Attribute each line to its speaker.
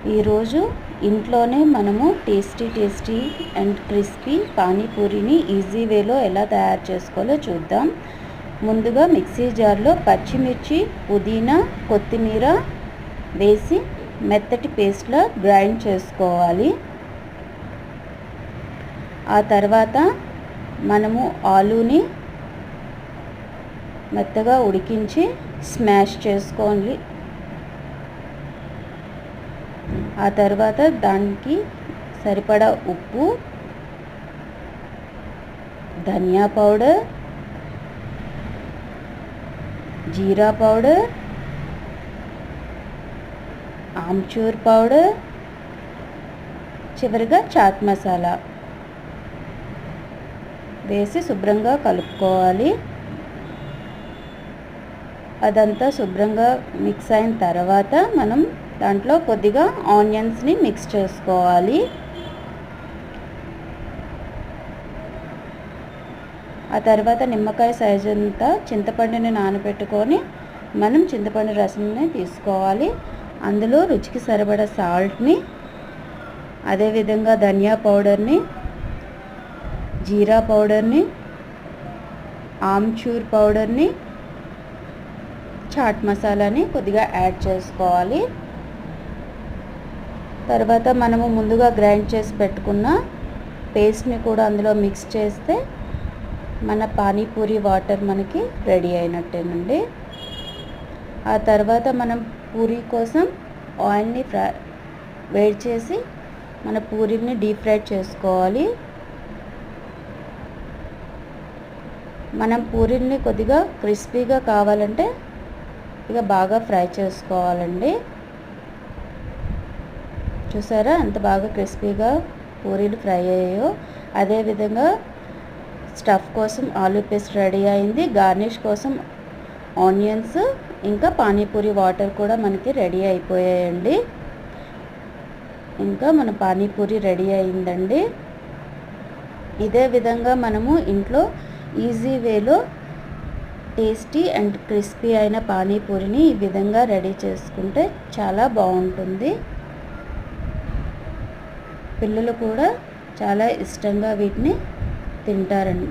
Speaker 1: ఈరోజు ఇంట్లోనే మనము టేస్టీ అండ్ క్రిస్పీ పానీపూరిని ఈజీ వేలో ఎలా తయారు చేసుకోవాలో చూద్దాం. ముందుగా మిక్సీ జార్లో పచ్చిమిర్చి, పుదీనా, కొత్తిమీర వేసి మెత్తటి పేస్ట్లా గ్రైండ్ చేసుకోవాలి. ఆ తర్వాత మనము ఆలూని మెత్తగా ఉడికించి స్మాష్ చేసుకోవాలి. ఆ తర్వాత దానికి సరిపడా ఉప్పు, ధనియా పౌడర్, జీరా పౌడర్, ఆమ్చూర్ పౌడర్, చివరిగా చాట్ మసాలా వేసి శుభ్రంగా కలుపుకోవాలి. అదంతా శుభ్రంగా మిక్స్ అయిన తర్వాత మనం దాంట్లో కొద్దిగా ఆనియన్స్ని మిక్స్ చేసుకోవాలి. ఆ తర్వాత నిమ్మకాయ సైజు అంతా చింతపండుని నానబెట్టుకొని మనం చింతపండు రసంని తీసుకోవాలి. అందులో రుచికి సరిపడా సాల్ట్ని, అదేవిధంగా ధనియా పౌడర్ని, జీరా పౌడర్ని, ఆమ్చూర్ పౌడర్ని, చాట్ మసాలాని కొద్దిగా యాడ్ చేసుకోవాలి. తర్వాత మనము ముందుగా గ్రైండ్ చేసి పెట్టుకున్న పేస్ట్ని కూడా అందులో మిక్స్ చేస్తే మన పానీపూరి వాటర్ మనకి రెడీ అయినట్టేనండి. ఆ తర్వాత మనం పూరి కోసం ఆయిల్ని వేడి చేసి మన పూరీని డీప్ ఫ్రై చేసుకోవాలి. మనం పూరీని కొద్దిగా క్రిస్పీగా కావాలంటే ఇక బాగా ఫ్రై చేసుకోవాలండి. చూసారా ఎంత బాగా క్రిస్పీగా పూరీలు ఫ్రై అయ్యాయో. అదేవిధంగా స్టఫ్ కోసం ఆలూ పేస్ట్ రెడీ అయింది. గార్నిష్ కోసం ఆనియన్స్ ఇంకా పానీపూరి వాటర్ కూడా మనకి రెడీ అయిపోయాయండి. ఇంకా మన పానీపూరి రెడీ అయిందండి. ఇదే విధంగా మనము ఇంట్లో ఈజీ వేలో టేస్టీ అండ్ క్రిస్పీ అయిన పానీపూరిని ఈ విధంగా రెడీ చేసుకుంటే చాలా బాగుంటుంది. పిల్లలు కూడా చాలా ఇష్టంగా వీటిని తింటారండి.